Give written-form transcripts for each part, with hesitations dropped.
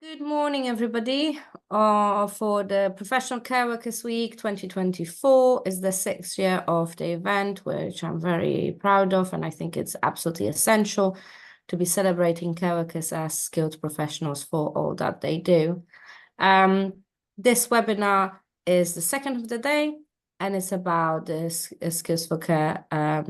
Good morning, everybody. For the Professional Care Workers Week 2024 is the sixth year of the event, which I'm very proud of, and I think it's absolutely essential to be celebrating care workers as skilled professionals for all that they do. This webinar is the second of the day, and it's about the Skills for Care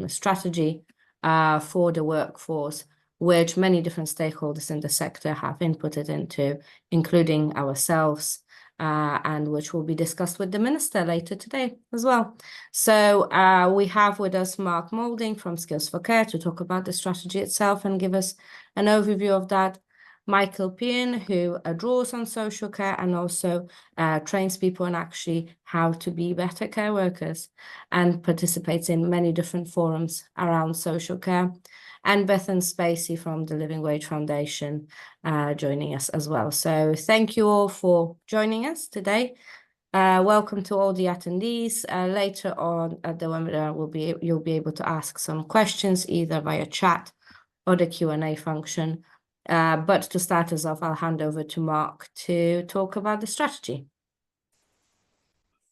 strategy for the workforce, which many different stakeholders in the sector have inputted into, including ourselves, and which will be discussed with the Minister later today as well. So we have with us Mark Moulding from Skills for Care to talk about the strategy itself and give us an overview of that. Michael Pearn, who draws on social care and also trains people on actually how to be better care workers and participates in many different forums around social care. And Bethan Spacey from the Living Wage Foundation joining us as well. So thank you all for joining us today. Welcome to all the attendees. Later on at the webinar, you'll be able to ask some questions either via chat or the Q&A function. But to start us off, I'll hand over to Mark to talk about the strategy.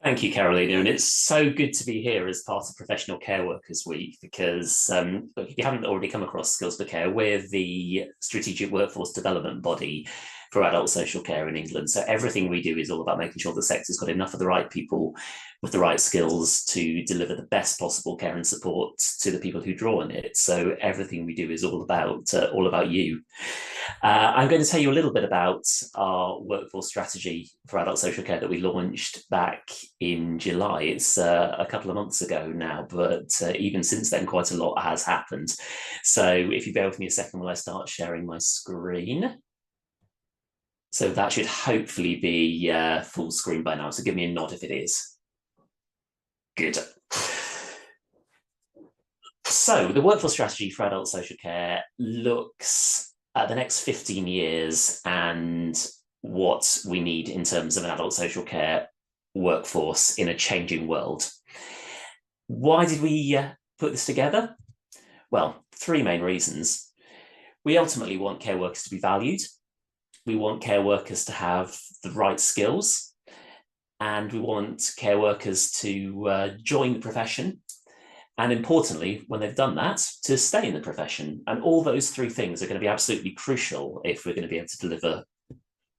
Thank you, Carolina, and it's so good to be here as part of Professional Care Workers Week because if you haven't already come across Skills for Care, we're the strategic workforce development body for adult social care in England. So everything we do is all about making sure the sector's got enough of the right people with the right skills to deliver the best possible care and support to the people who draw on it. So everything we do is all about you. I'm going to tell you a little bit about our workforce strategy for adult social care that we launched back in July. It's a couple of months ago now, but even since then, quite a lot has happened. So if you bear with me a second while I start sharing my screen. So that should hopefully be full screen by now. So give me a nod if it is. Good. So the workforce strategy for adult social care looks at the next 15 years and what we need in terms of an adult social care workforce in a changing world. Why did we put this together? Well, three main reasons. We ultimately want care workers to be valued. We want care workers to have the right skills, and we want care workers to join the profession. And importantly, when they've done that, to stay in the profession. And all those three things are going to be absolutely crucial if we're going to be able to deliver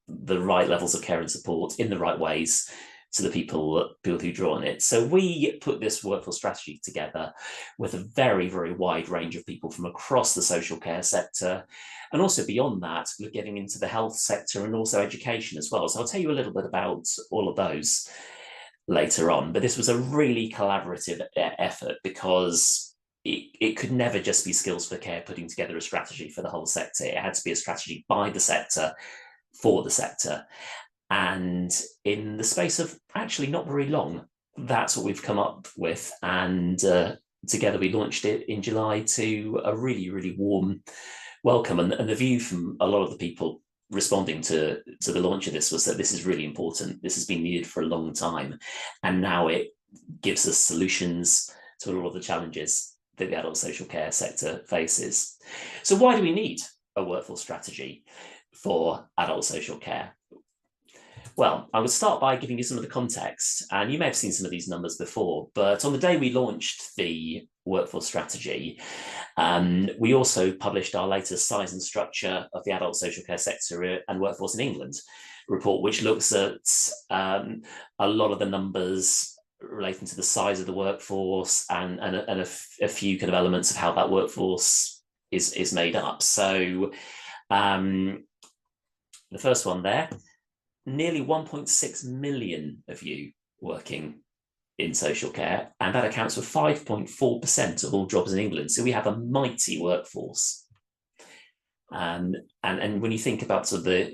the right levels of care and support in the right ways to the people who draw on it. So we put this workforce strategy together with a very, very wide range of people from across the social care sector. And also beyond that, we're getting into the health sector and also education as well. So I'll tell you a little bit about all of those later on. But this was a really collaborative effort because it could never just be Skills for Care putting together a strategy for the whole sector. It had to be a strategy by the sector for the sector. And in the space of actually not very long, that's what we've come up with. And together we launched it in July to a really, really warm welcome. And the view from a lot of the people responding to the launch of this was that this is really important. This has been needed for a long time. And now it gives us solutions to all of the challenges that the adult social care sector faces. So why do we need a workforce strategy for adult social care? Well, I would start by giving you some of the context, and you may have seen some of these numbers before, but on the day we launched the workforce strategy, we also published our latest Size and Structure of the Adult Social Care Sector and Workforce in England report, which looks at a lot of the numbers relating to the size of the workforce and a few kind of elements of how that workforce is made up. So the first one there, nearly 1.6 million of you working in social care, and that accounts for 5.4% of all jobs in England. So we have a mighty workforce. And when you think about sort of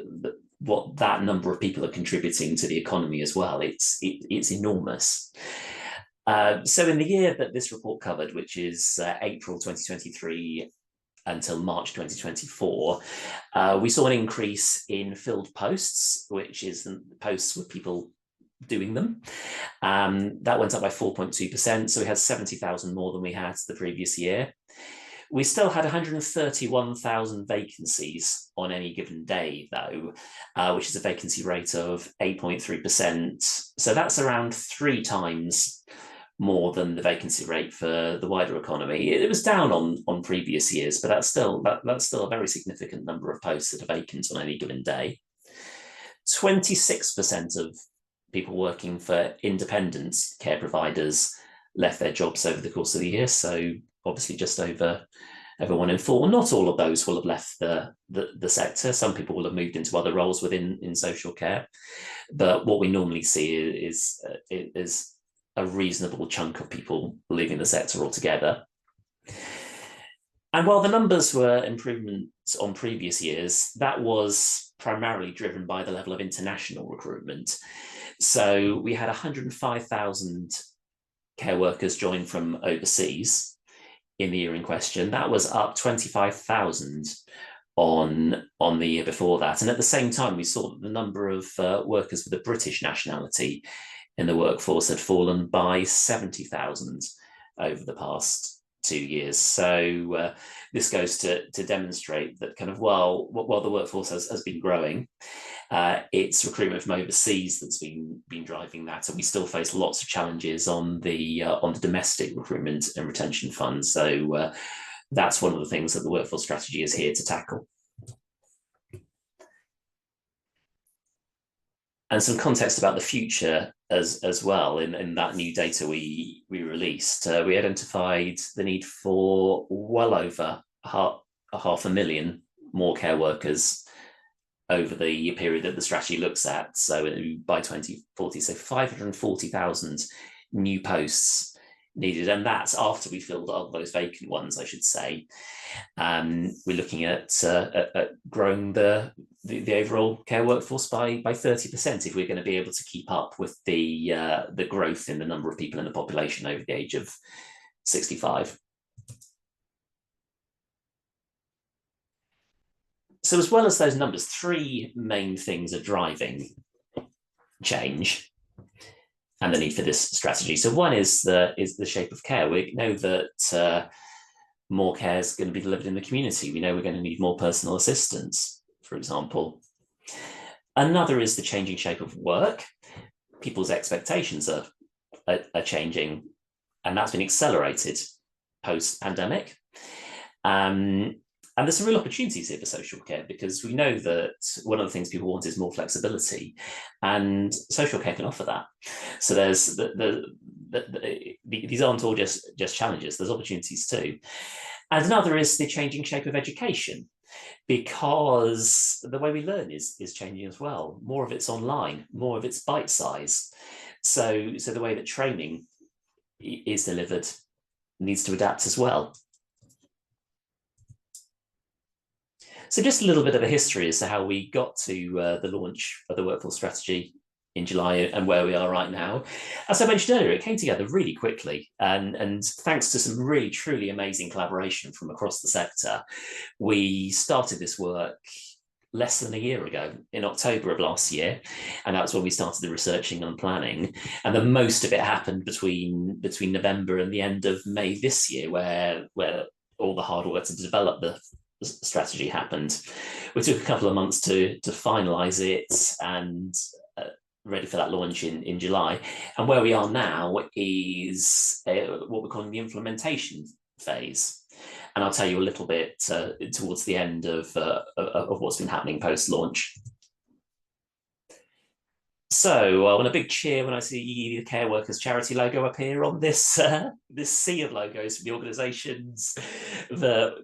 what that number of people are contributing to the economy as well, it's enormous. So in the year that this report covered, which is April 2023 until March 2024, we saw an increase in filled posts, which is the posts with people doing them. That went up by 4.2%, so we had 70,000 more than we had the previous year. We still had 131,000 vacancies on any given day, though, which is a vacancy rate of 8.3%. So that's around 3 times more than the vacancy rate for the wider economy. It was down on previous years, but that's still a very significant number of posts that are vacant on any given day. 26% of people working for independent care providers left their jobs over the course of the year. So obviously just over 1 in 4. Not all of those will have left the sector. Some people will have moved into other roles within social care. But what we normally see is a reasonable chunk of people leaving the sector altogether. And while the numbers were improvements on previous years, that was primarily driven by the level of international recruitment. So we had 105,000 care workers join from overseas in the year in question. That was up 25,000 on the year before that. And at the same time, we saw that the number of workers with a British nationality in the workforce had fallen by 70,000 over the past 2 years. So this goes to demonstrate that kind of while the workforce has been growing, it's recruitment from overseas that's been driving that, and we still face lots of challenges on the domestic recruitment and retention fund. So that's one of the things that the workforce strategy is here to tackle. And some context about the future as well. In that new data we released, we identified the need for well over 500,000 more care workers over the period that the strategy looks at. So by 2040, so 540,000 new posts needed, and that's after we filled all those vacant ones, I should say. We're looking at growing the overall care workforce by 30% if we're going to be able to keep up with the growth in the number of people in the population over the age of 65. So as well as those numbers, 3 main things are driving change and the need for this strategy. So one is the shape of care. We know that more care is going to be delivered in the community. We know we're going to need more personal assistance, for example. Another is the changing shape of work. People's expectations are changing, and that's been accelerated post-pandemic. And there's some real opportunities here for social care, because we know that one of the things people want is more flexibility, and social care can offer that. So there's these aren't all just challenges, there's opportunities too. And another is the changing shape of education, because the way we learn is changing as well. More of it's online, more of it's bite size. So the way that training is delivered needs to adapt as well. So just a little bit of a history as to how we got to the launch of the workforce strategy in July and where we are right now. As I mentioned earlier, it came together really quickly, and thanks to some really truly amazing collaboration from across the sector, we started this work less than a year ago in October of last year, and that's when we started the researching and planning. And the most of it happened between November and the end of May this year, where all the hard work to develop the strategy happened. We took a couple of months to finalize it and ready for that launch in July. And where we are now is what we're calling the implementation phase. And I'll tell you a little bit towards the end of what's been happening post-launch. So I want a big cheer when I see the Care Workers Charity logo appear on this sea of logos from the organisations that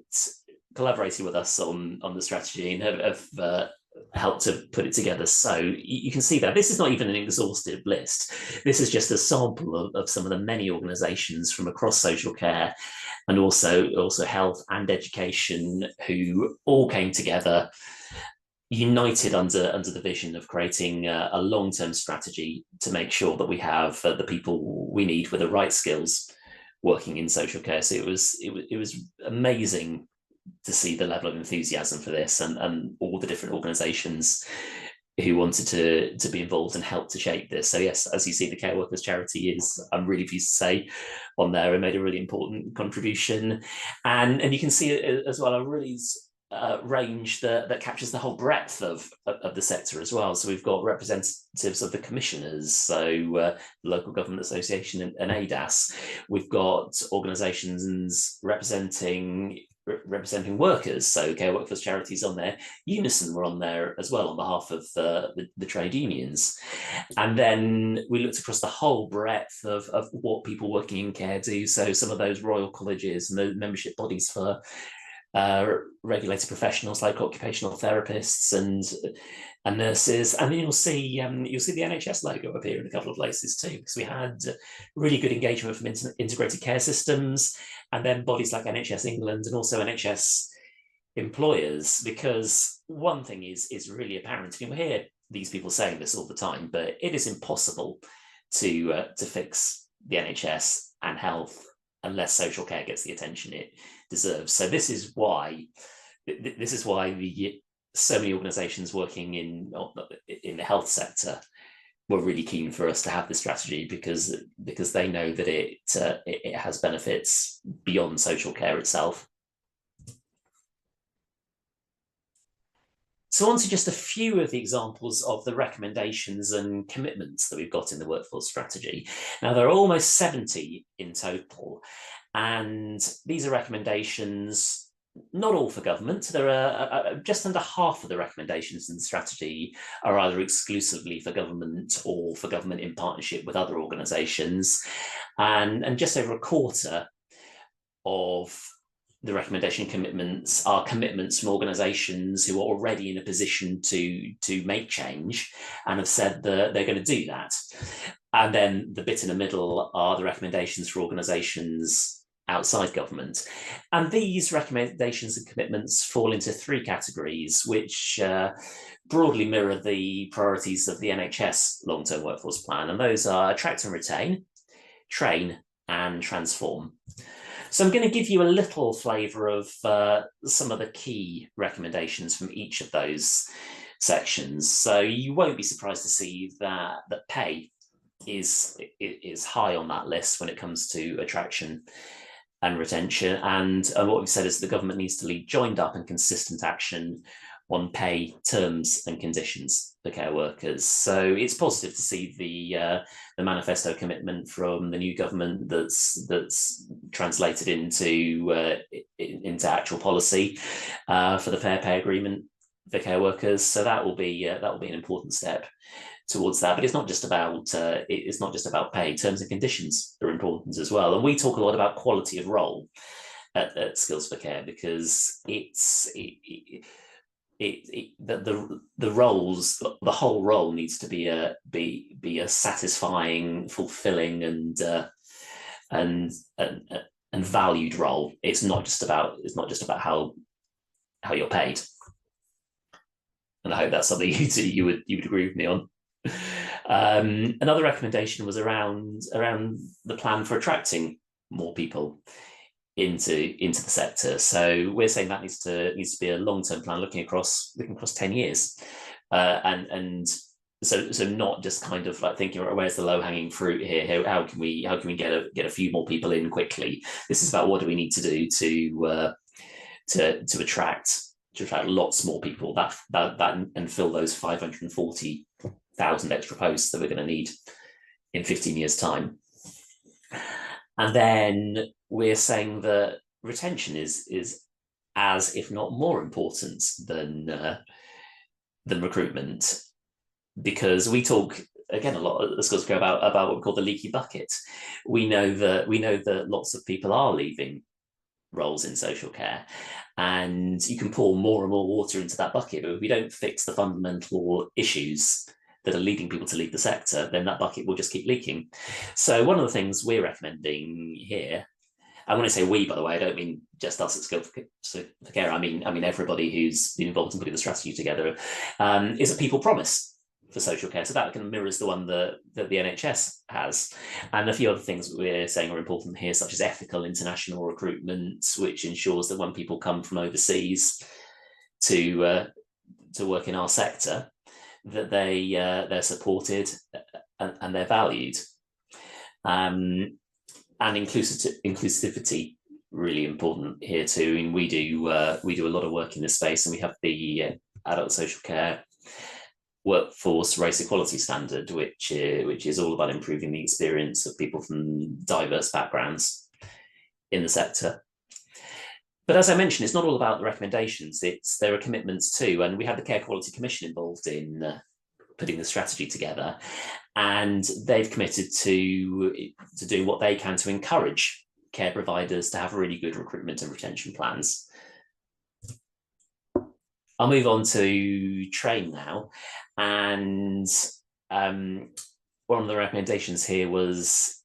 collaborated with us on the strategy and have helped to put it together. So you can see that this is not even an exhaustive list. This is just a sample of some of the many organisations from across social care and also health and education who all came together, united under the vision of creating a long-term strategy to make sure that we have the people we need with the right skills working in social care. So it was amazing to see the level of enthusiasm for this and all the different organisations who wanted to be involved and help to shape this. So yes, as you see, the Care Workers Charity is, I'm really pleased to say, on there and made a really important contribution. And you can see as well a really range that captures the whole breadth of the sector as well. So we've got representatives of the commissioners, so the Local Government Association and ADAS. We've got organisations representing workers, so Care Workers Charities on there. Unison were on there as well on behalf of the trade unions. And then we looked across the whole breadth of what people working in care do. So some of those royal colleges and the membership bodies for regulated professionals like occupational therapists and nurses, and then you'll see the NHS logo appear in a couple of places too, because we had really good engagement from integrated care systems, and then bodies like NHS England and also NHS employers. Because one thing is really apparent. We hear these people saying this all the time, but it is impossible to fix the NHS and health unless social care gets the attention it deserves. So this is why so many organisations working in the health sector were really keen for us to have this strategy, because they know that it has benefits beyond social care itself. So on to just a few of the examples of the recommendations and commitments that we've got in the workforce strategy. Now, there are almost 70 in total, and these are recommendations, not all for government. There are just under half of the recommendations in the strategy are either exclusively for government or for government in partnership with other organisations, and just over a quarter of the recommendation commitments are commitments from organisations who are already in a position to make change and have said that they're going to do that. And then the bit in the middle are the recommendations for organisations outside government. And these recommendations and commitments fall into three categories, which broadly mirror the priorities of the NHS long-term workforce plan. And those are attract and retain, train, and transform. So I'm going to give you a little flavour of some of the key recommendations from each of those sections. So you won't be surprised to see that pay is high on that list when it comes to attraction and retention. And what we've said is the government needs to lead joined up and consistent action on pay terms and conditions for care workers. So it's positive to see the manifesto commitment from the new government that's translated into actual policy for the fair pay agreement for care workers. So that will be an important step towards that. But it's not just about pay. Terms and conditions are important as well. And we talk a lot about quality of role at Skills for Care, because the whole role needs to be a satisfying, fulfilling, and valued role. It's not just about how you're paid. And I hope that's something you would agree with me on. Another recommendation was around the plan for attracting more people into the sector. So we're saying that needs to be a long-term plan looking across 10 years, and so not just kind of like thinking, where's the low-hanging fruit here? How can we get a few more people in quickly? This is about what do we need to do to attract lots more people that and fill those 540,000 extra posts that we're going to need in 15 years' time. And then we're saying that retention is as, if not more important than recruitment, because we talk again a lot at Skills for Care about what we call the leaky bucket. We know that lots of people are leaving roles in social care, and you can pour more and more water into that bucket, but if we don't fix the fundamental issues that are leading people to leave the sector, then that bucket will just keep leaking. So one of the things we're recommending here, and when I say we, by the way, I don't mean just us at Skills for Care. I mean everybody who's been involved in putting the strategy together, is a people promise for social care. So that kind of mirrors the one that the NHS has. And a few other things that we're saying are important here, such as ethical international recruitment, which ensures that when people come from overseas to work in our sector, that they're supported and they're valued. And inclusivity, really important here too. And we do a lot of work in this space, and we have the adult social care workforce race equality standard, which is all about improving the experience of people from diverse backgrounds in the sector. But as I mentioned, it's not all about the recommendations, there are commitments too. And we had the Care Quality Commission involved in putting the strategy together, and they've committed to doing what they can to encourage care providers to have really good recruitment and retention plans. I'll move on to train now. And one of the recommendations here was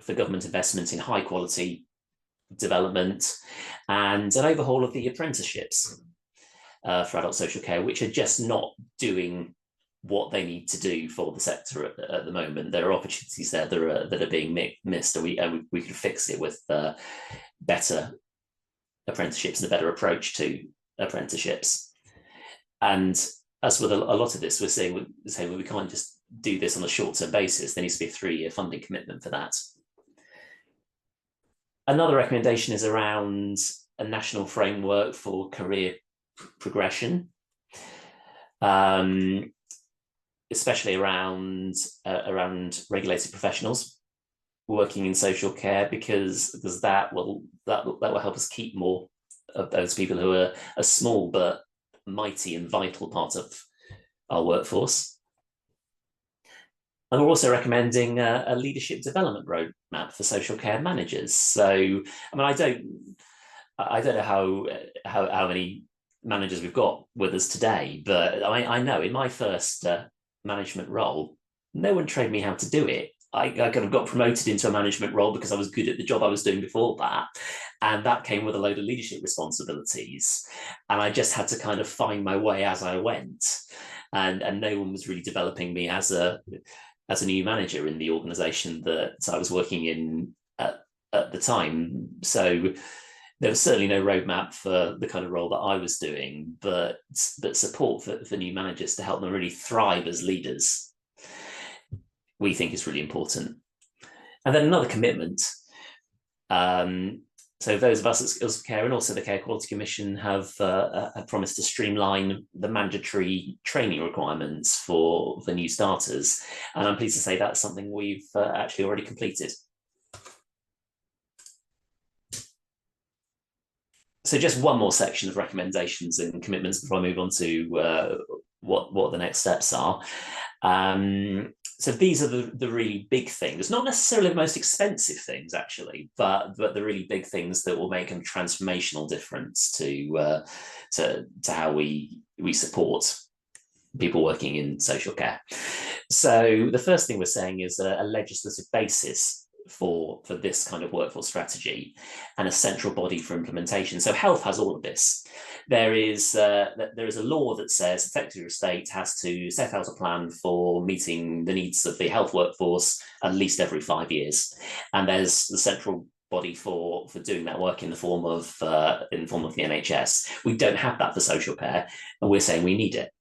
for government investment in high quality development and an overhaul of the apprenticeships for adult social care, which are just not doing what they need to do for the sector at the moment. There are opportunities there that are being missed, and we could fix it with better apprenticeships and a better approach to apprenticeships. And as with a lot of this, we're saying we can't just do this on a short-term basis. There needs to be a 3-year funding commitment for that. Another recommendation is around a national framework for career progression, especially around regulated professionals working in social care, because that will help us keep more of those people who are a small but mighty and vital part of our workforce. And we're also recommending a leadership development roadmap for social care managers. So, I mean, I don't know how many managers we've got with us today, but I know in my first management role, no one trained me how to do it. I kind of got promoted into a management role because I was good at the job I was doing before that. And that came with a load of leadership responsibilities. And I just had to kind of find my way as I went. And no one was really developing me as a new manager in the organization that I was working in at the time. So there was certainly no roadmap for the kind of role that I was doing, but support for new managers to help them really thrive as leaders, we think is really important. And then another commitment. So those of us at Skills for Care and also the Care Quality Commission have promised to streamline the mandatory training requirements for new starters. And I'm pleased to say that's something we've actually already completed. So just one more section of recommendations and commitments before I move on to what the next steps are. So these are the really big things, not necessarily the most expensive things, actually, but the really big things that will make a transformational difference to how we support people working in social care. So the first thing we're saying is a legislative basis for this kind of workforce strategy and a central body for implementation. So health has all of this. There is a law that says the Secretary of State has to set out a plan for meeting the needs of the health workforce at least every 5 years. And there's the central body for doing that work in the form of the NHS. We don't have that for social care, and we're saying we need it.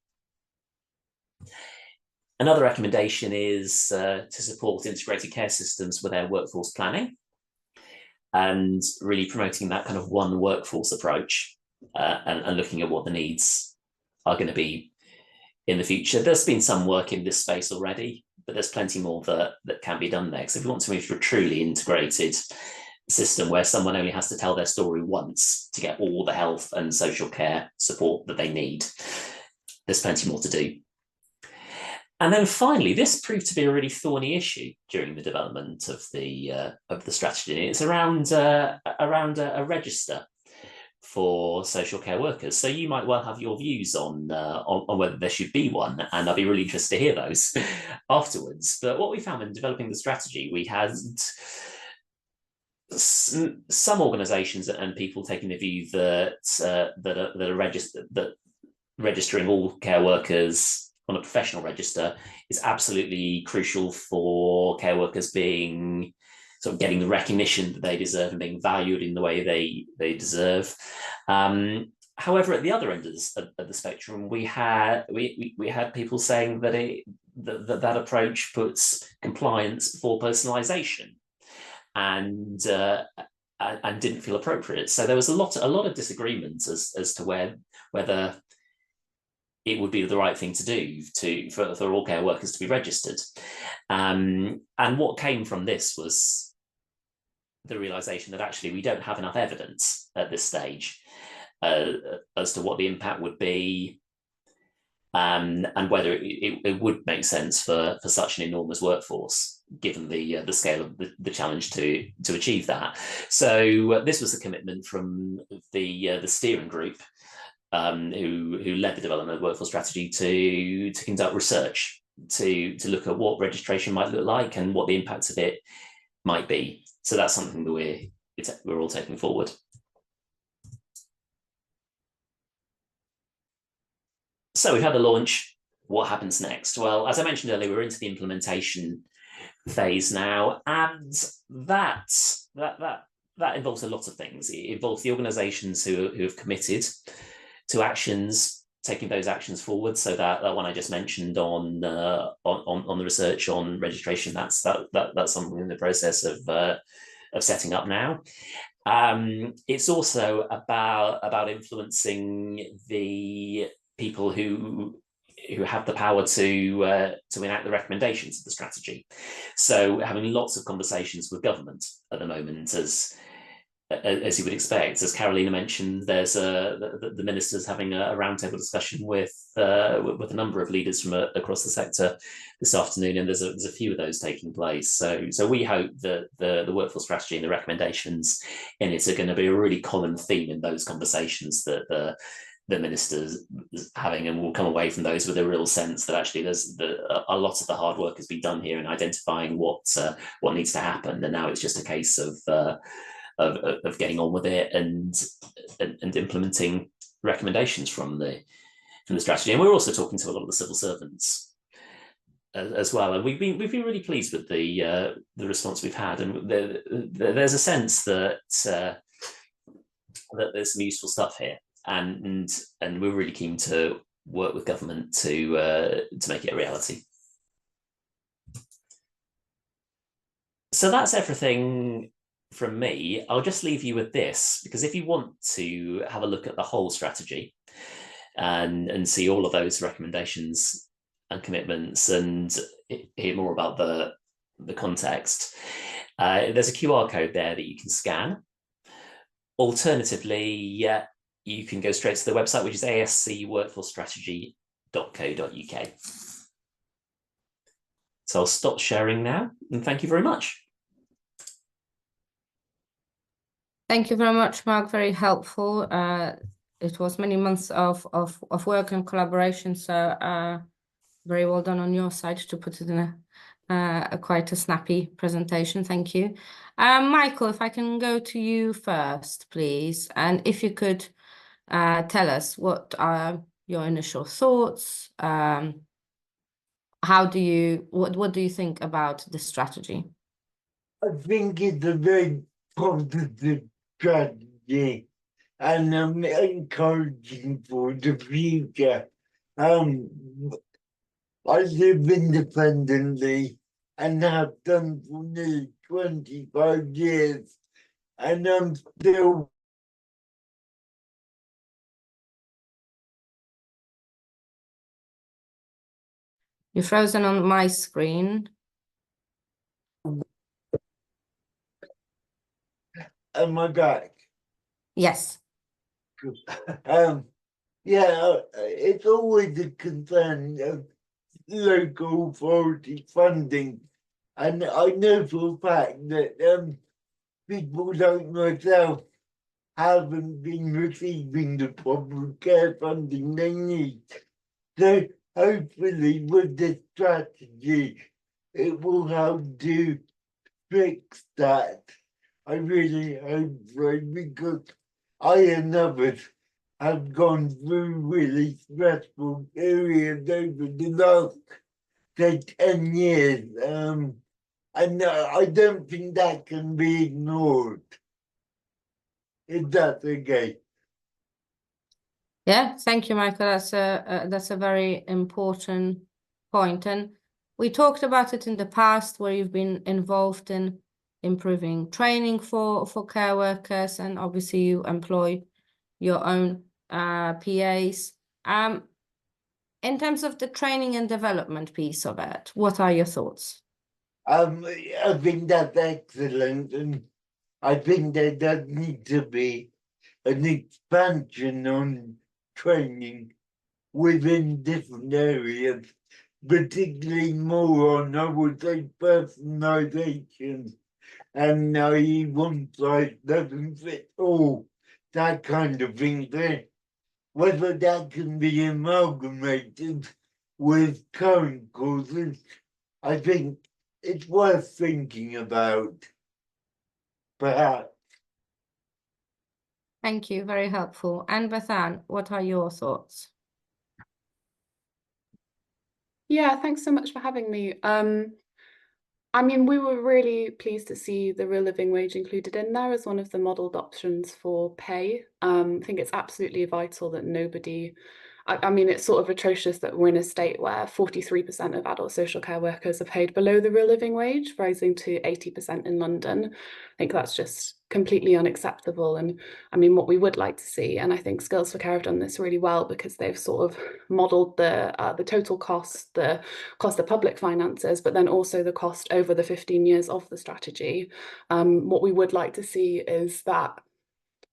Another recommendation is to support integrated care systems with their workforce planning and really promoting that kind of one workforce approach and looking at what the needs are going to be in the future. There's been some work in this space already, but there's plenty more that can be done there. So if we want to move to a truly integrated system where someone only has to tell their story once to get all the health and social care support that they need, there's plenty more to do. And then finally, this proved to be a really thorny issue during the development of the strategy. It's around a register for social care workers. So you might well have your views on whether there should be one, and I'd be really interested to hear those afterwards. But what we found in developing the strategy, we had some organisations and people taking the view that registering all care workers on a professional register is absolutely crucial for care workers being sort of getting the recognition that they deserve and being valued in the way they deserve. However, However, at the other end of the spectrum, we had people saying that that approach puts compliance before personalisation, and didn't feel appropriate. So there was a lot of disagreement as to whether it would be the right thing to do for all care workers to be registered. And what came from this was the realization that actually we don't have enough evidence at this stage as to what the impact would be, and whether it would make sense for such an enormous workforce, given the scale of the challenge to achieve that. So this was a commitment from the steering group, who led the development of the workforce strategy to conduct research to look at what registration might look like and what the impacts of it might be. So that's something that we're all taking forward. So we've had the launch. What happens next? Well, as I mentioned earlier, we're into the implementation phase now, and that involves a lot of things. It involves the organisations who have committed to actions, taking those actions forward. So that one I just mentioned on the research on registration, that's something in the process of setting up now. It's also about influencing the people who have the power to enact the recommendations of the strategy. So having lots of conversations with government at the moment, as you would expect. As Carolina mentioned, there's the ministers having a roundtable discussion with a number of leaders from across the sector this afternoon, and there's a few of those taking place. So we hope that the workforce strategy and the recommendations in it are going to be a really common theme in those conversations that the ministers having, and will come away from those with a real sense that actually there's a lot of the hard work has been done here in identifying what needs to happen, and now it's just a case of getting on with it and implementing recommendations from the strategy. And we're also talking to a lot of the civil servants as well, and we've been really pleased with the response we've had, and there's a sense that there's some useful stuff here, and we're really keen to work with government to make it a reality. So that's everything from me. I'll just leave you with this, because if you want to have a look at the whole strategy and see all of those recommendations and commitments and hear more about the context, there's a QR code there that you can scan. Alternatively, you can go straight to the website, which is ascworkforcestrategy.co.uk. So I'll stop sharing now, and thank you very much. Thank you very much, Mark. Very helpful. It was many months of work and collaboration, so very well done on your side to put it in quite a snappy presentation. Thank you. Michael, if I can go to you first, please, and if you could tell us what are your initial thoughts. What do you think about the strategy? I think it's a very positive strategy, and I'm encouraging for the future. I live independently and have done for nearly 25 years, and I'm still You're frozen on my screen. am I back? Yes. Yeah, it's always a concern of local authority funding, and I know for a fact that people like myself haven't been receiving the proper care funding they need. So hopefully with this strategy, it will help to fix that. I really hope so, because I and others have gone through really stressful periods over the last, say, 10 years. And I don't think that can be ignored. If that's okay. Yeah, thank you, Michael. That's a very important point. And we talked about it in the past where you've been involved in improving training for care workers, and obviously you employ your own PAs. In terms of the training and development piece of it, what are your thoughts? I think that's excellent, and I think there does need to be an expansion on training within different areas, particularly more on, I would say, personalization and naive one size doesn't fit all, that kind of thing there. Whether that can be amalgamated with current courses, I think it's worth thinking about, perhaps. Thank you, very helpful. And Bethan, what are your thoughts? Yeah, thanks so much for having me. I mean, we were really pleased to see the real living wage included in there as one of the modelled options for pay. I think it's absolutely vital that nobody, I mean, it's sort of atrocious that we're in a state where 43% of adult social care workers are paid below the real living wage, rising to 80% in London. I think that's just completely unacceptable. And I mean, what we would like to see, and I think Skills for Care have done this really well because they've sort of modelled the total cost, the cost of public finances, but then also the cost over the 15 years of the strategy. What we would like to see is that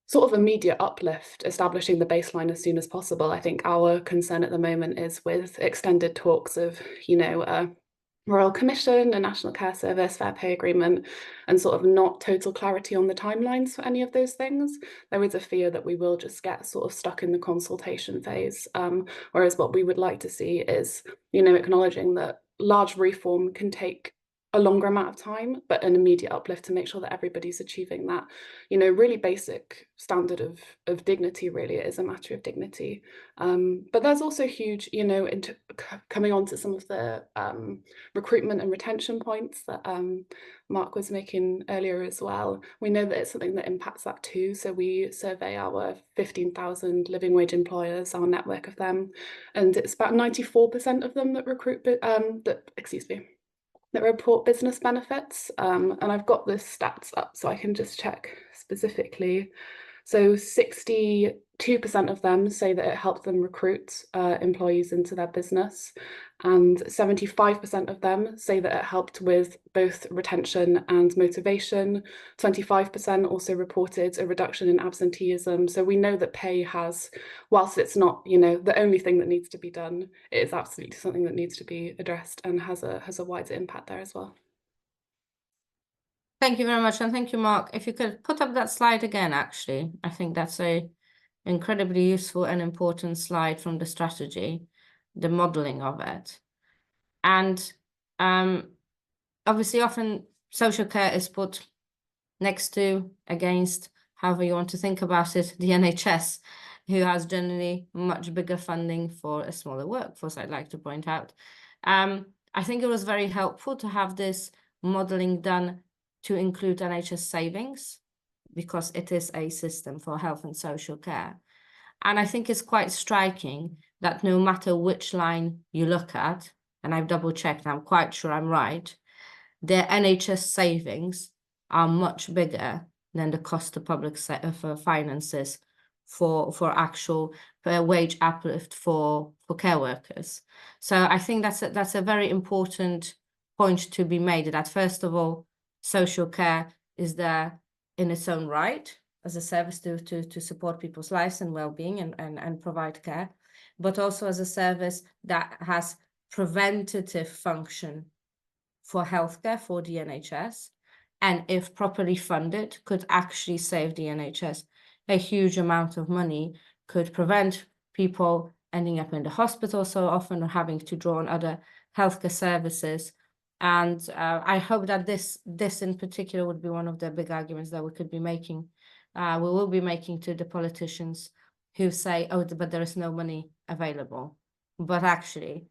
sort of immediate uplift, establishing the baseline as soon as possible. I think our concern at the moment is with extended talks of, you know, a Royal Commission, a National Care Service, Fair Pay Agreement, and sort of not total clarity on the timelines for any of those things. There is a fear that we will just get sort of stuck in the consultation phase. Whereas what we would like to see is, you know, acknowledging that large reform can take a longer amount of time, but an immediate uplift to make sure that everybody's achieving that, you know, really basic standard of dignity. Really, it is a matter of dignity. But there's also huge, you know, coming on to some of the recruitment and retention points that Mark was making earlier as well. We know that it's something that impacts that too. So we survey our 15,000 living wage employers, our network of them, and it's about 94% of them that that report business benefits. And I've got the stats up so I can just check specifically. So 62% of them say that it helped them recruit employees into their business, and 75% of them say that it helped with both retention and motivation. 25% also reported a reduction in absenteeism. So we know that pay has, whilst it's not, you know, the only thing that needs to be done, it is absolutely something that needs to be addressed and has a wider impact there as well. Thank you very much, and thank you, Mark. If you could put up that slide again, actually, I think that's a incredibly useful and important slide from the strategy, the modeling of it. And obviously often social care is put next to, against, however you want to think about it, the NHS, who has generally much bigger funding for a smaller workforce, I'd like to point out. I think it was very helpful to have this modeling done to include NHS savings, because it is a system for health and social care. And I think it's quite striking that no matter which line you look at, and I've double checked, I'm quite sure I'm right, the NHS savings are much bigger than the cost of public finances for actual wage uplift for care workers. So I think that's a very important point to be made, that first of all, social care is there in its own right as a service to support people's lives and well-being and provide care, but also as a service that has preventative function for healthcare for the NHS, and if properly funded, could actually save the NHS a huge amount of money, could prevent people ending up in the hospital so often or having to draw on other healthcare services. And I hope that this in particular would be one of the big arguments that we could be making, we will be making to the politicians who say, oh, but there is no money available. But actually,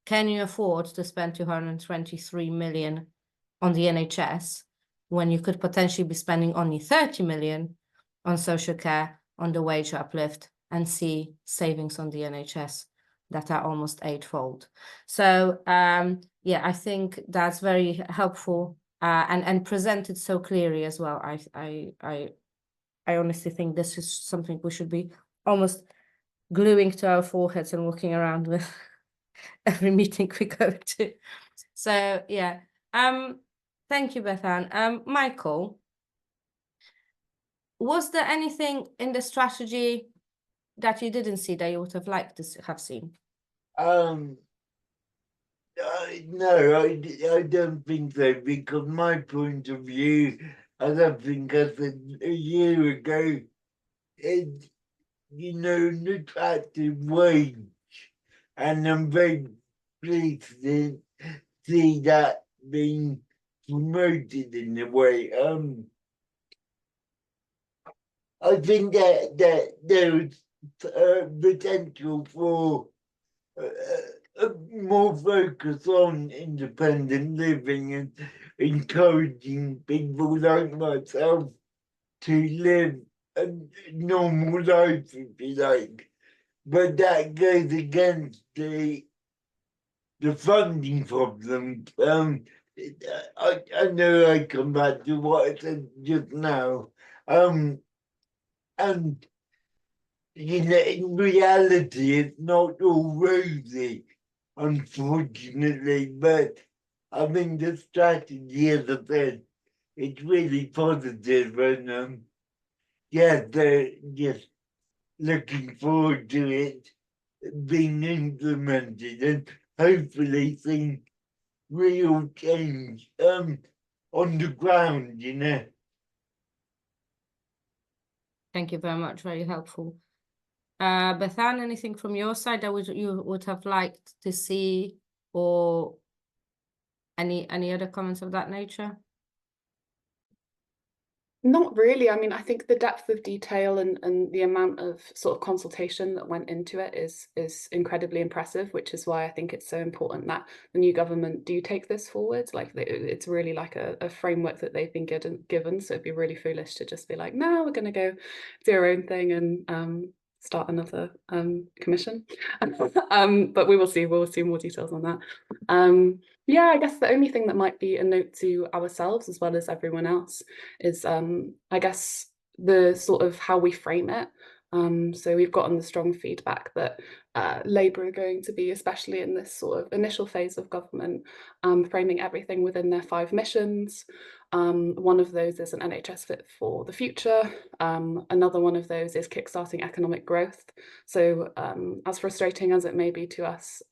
can you afford to spend 223 million on the NHS when you could potentially be spending only 30 million on social care, on the wage uplift, and see savings on the NHS that are almost eightfold. So yeah, I think that's very helpful and presented so clearly as well. I honestly think this is something we should be almost gluing to our foreheads and walking around with every meeting we go to. So yeah, thank you, Bethan. Michael, was there anything in the strategy that you didn't see that you would have liked to have seen? No, I don't think so, because my point of view, as I think I said a year ago, it, an attractive wage, and I'm very pleased to see that being promoted in a way. I think that there's potential for more focus on independent living and encouraging people like myself to live a normal life, if you like. But that goes against the funding problem. I know I come back to what I said just now. And in reality, it's not all rosy, unfortunately, but I mean, the strategy, as I said, it's really positive, and yeah, they're just looking forward to it being implemented and hopefully seeing real change on the ground, Thank you very much, very helpful. Bethan, anything from your side that you would have liked to see, or any other comments of that nature? Not really. I mean, I think the depth of detail and the amount of sort of consultation that went into it is incredibly impressive, which is why I think it's so important that the new government do take this forward. Like, it's really like a framework that they've been given. So it'd be really foolish to just be like, no, we're going to go do our own thing and start another commission. But we will see. We'll see more details on that. Yeah, I guess the only thing that might be a note to ourselves as well as everyone else is, I guess, the sort of how we frame it. So we've gotten the strong feedback that Labour are going to be, especially in this sort of initial phase of government, framing everything within their 5 missions. One of those is an NHS fit for the future. Another one of those is kickstarting economic growth. So as frustrating as it may be to us,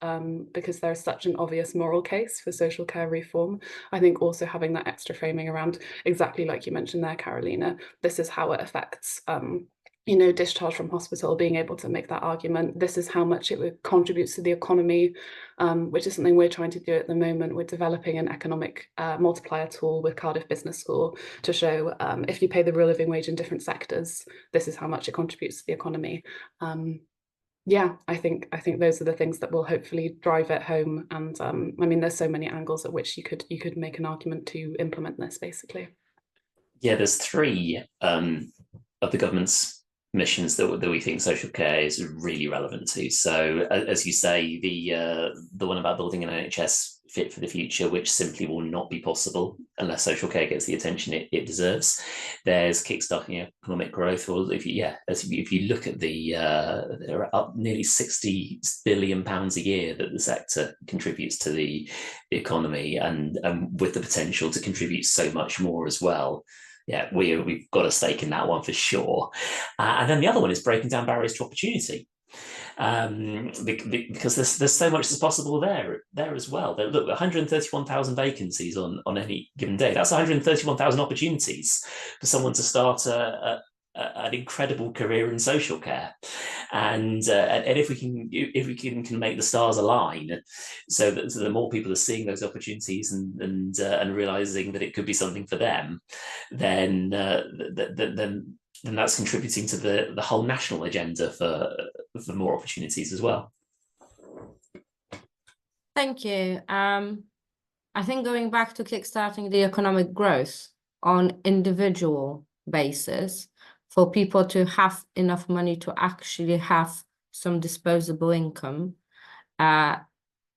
because there's such an obvious moral case for social care reform, I think also having that extra framing around, exactly like you mentioned there, Carolina, this is how it affects discharge from hospital, being able to make that argument. This is how much it contributes to the economy, which is something we're trying to do at the moment. We're developing an economic multiplier tool with Cardiff Business School to show if you pay the real living wage in different sectors, this is how much it contributes to the economy. Yeah, I think those are the things that will hopefully drive it home. And I mean, there's so many angles at which you could make an argument to implement this, basically. Yeah, there's 3 of the government's missions that we think social care is really relevant to. So as you say, the one about building an NHS fit for the future, which simply will not be possible unless social care gets the attention it deserves. There's kickstarting economic growth, or if you look at there are up nearly £60 billion a year that the sector contributes to the economy, and with the potential to contribute so much more as well. Yeah, we've got a stake in that one for sure. And then the other one is breaking down barriers to opportunity, because there's so much that's possible there as well. Look, 131,000 vacancies on any given day. That's 131,000 opportunities for someone to start an incredible career in social care, and if we can make the stars align, so that the more people are seeing those opportunities and realizing that it could be something for them, then that's contributing to the whole national agenda for more opportunities as well. Thank you. I think going back to kickstarting the economic growth on individual basis, for people to have enough money to actually have some disposable income,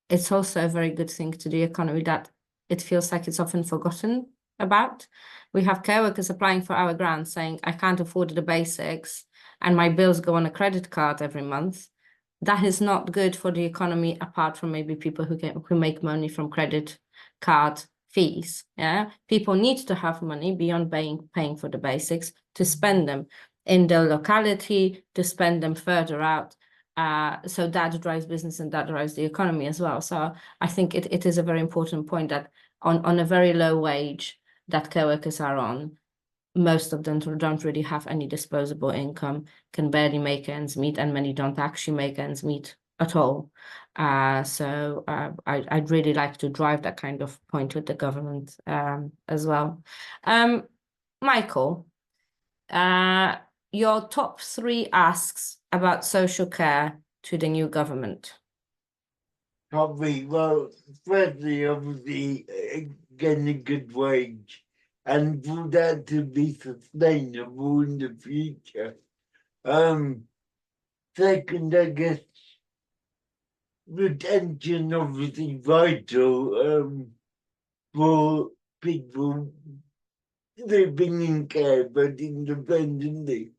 it's also a very good thing to the economy that it feels like it's often forgotten about. We have care workers applying for our grants saying, I can't afford the basics and my bills go on a credit card every month. That is not good for the economy, apart from maybe people who make money from credit card fees. Yeah, people need to have money beyond paying for the basics to spend them in the locality, to spend them further out. So that drives business and that drives the economy as well. So I think it is a very important point that on a very low wage that care workers are on, most of them don't really have any disposable income, can barely make ends meet, and many don't actually make ends meet at all. So I'd really like to drive that kind of point with the government as well. Michael, your top 3 asks about social care to the new government. Probably, well, firstly, obviously, getting a good wage, and for that to be sustainable in the future. Second, I guess, retention obviously vital for people living in care but independently.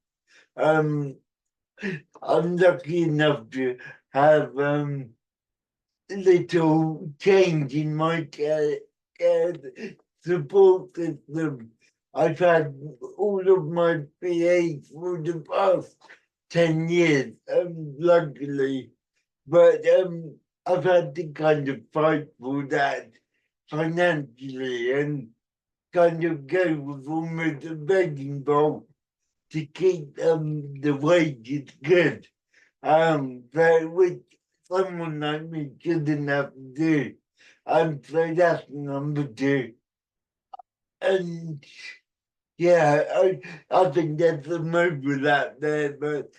I'm lucky enough to have little change in my care support system. I've had all of my PAs for the past 10 years, luckily, but I've had to kind of fight for that financially and kind of go with almost a begging bowl to keep the wages good. But which someone like me shouldn't have to do. So that's number 2. And yeah, I think there's some overlap there, but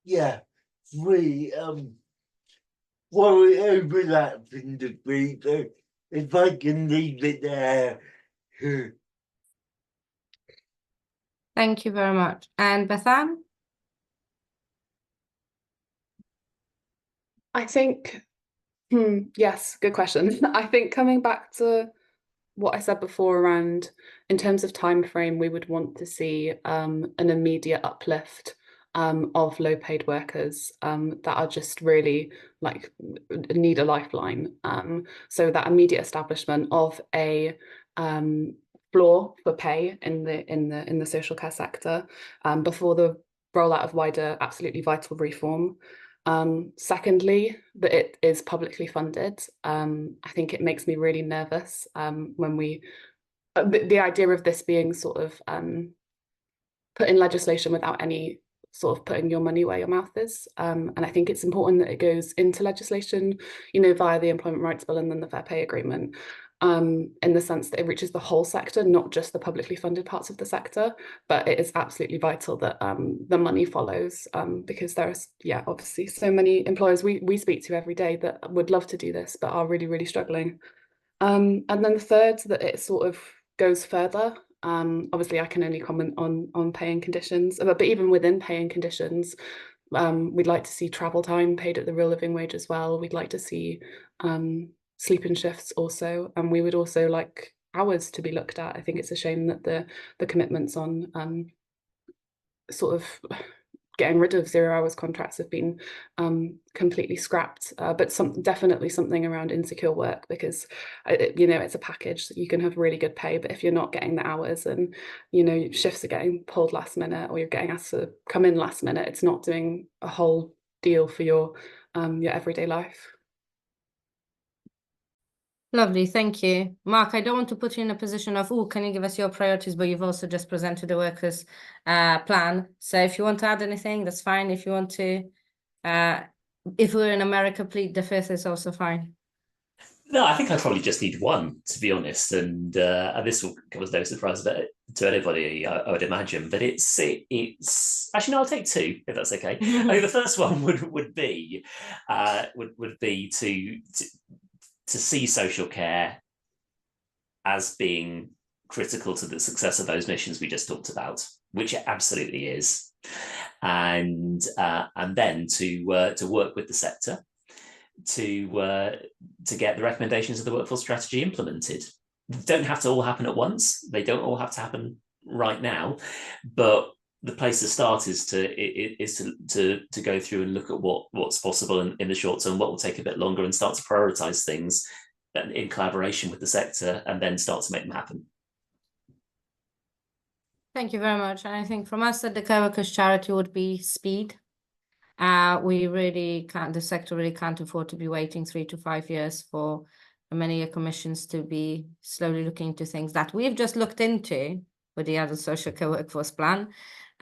yeah, 3 well, it overlaps in the 3, so if I can leave it there. Thank you very much. And Bethan? I think, yes, good question. I think coming back to what I said before around, in terms of time frame, we would want to see an immediate uplift of low paid workers that are just really like need a lifeline. So that immediate establishment of a floor for pay in the social care sector before the rollout of wider absolutely vital reform. Secondly, that it is publicly funded. I think it makes me really nervous when we the idea of this being sort of put in legislation without any sort of putting your money where your mouth is. And I think it's important that it goes into legislation, via the Employment Rights Bill and then the Fair Pay Agreement, in the sense that it reaches the whole sector, not just the publicly funded parts of the sector. But it is absolutely vital that the money follows, because there's, obviously so many employers we speak to every day that would love to do this, but are really, really struggling. And then the third, that it sort of goes further. Obviously, I can only comment on pay and conditions, but even within pay and conditions, we'd like to see travel time paid at the real living wage as well. We'd like to see sleep-in shifts also, and we would also like hours to be looked at. I think it's a shame that the commitments on sort of getting rid of 0 hours contracts have been completely scrapped, but definitely something around insecure work, because it's a package that you can have really good pay, but if you're not getting the hours and shifts are getting pulled last minute, or you're getting asked to come in last minute, it's not doing a whole deal for your everyday life. Lovely, thank you. Mark, I don't want to put you in a position of, oh, can you give us your priorities, but you've also just presented the workers' plan. So if you want to add anything, that's fine. If you want to, if we're in America, plead the fifth is also fine. No, I think I probably just need one, to be honest, and this will come as no surprise to anybody, I would imagine. But it's actually no, I'll take 2 if that's okay. I mean, the first one would be to see social care as being critical to the success of those missions we just talked about. which it absolutely is, and then to work with the sector to get the recommendations of the workforce strategy implemented. They don't have to all happen at once. They don't all have to happen right now, but the place to start is to go through and look at what's possible in the short term, what will take a bit longer, and start to prioritize things in collaboration with the sector, and then start to make them happen. Thank you very much. And I think from us at the Care Workers Charity would be speed. We really can't, the sector really can't afford to be waiting 3 to 5 years for many commissions to be slowly looking into things that we've just looked into with the Adult Social Care Workforce Plan.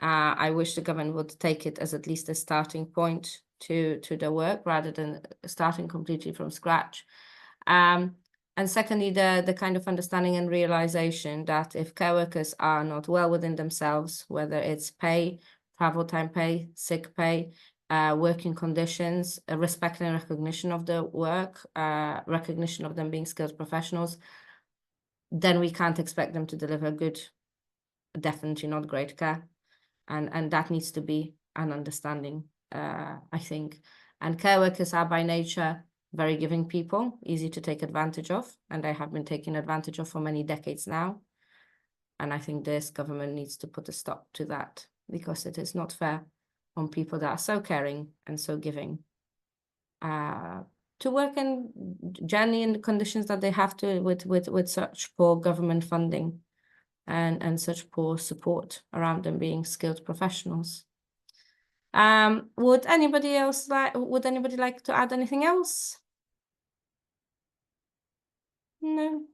I wish the government would take it as at least a starting point to the work rather than starting completely from scratch. And secondly, the kind of understanding and realization that if care workers are not well within themselves, whether it's pay, travel time pay, sick pay, working conditions, respect and recognition of the work, recognition of them being skilled professionals, then we can't expect them to deliver good, definitely not great care. And that needs to be an understanding, I think. And care workers are by nature very giving people, easy to take advantage of, and they have been taken advantage of for many decades now. And I think this government needs to put a stop to that, because it is not fair on people that are so caring and so giving to work in generally in the conditions that they have to with such poor government funding and such poor support around them being skilled professionals. Would anybody like to add anything else? No.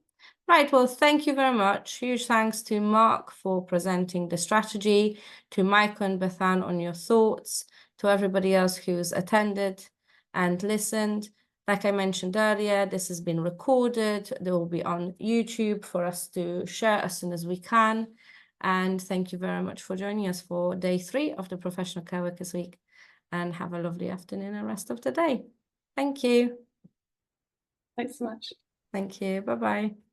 Right, well, thank you very much. Huge thanks to Mark for presenting the strategy, to Michael and Bethan on your thoughts, to everybody else who's attended and listened. Like I mentioned earlier, this has been recorded. They will be on YouTube for us to share as soon as we can. And thank you very much for joining us for day 3 of the Professional Care Workers Week. And have a lovely afternoon and rest of the day. Thank you. Thanks so much. Thank you. Bye-bye.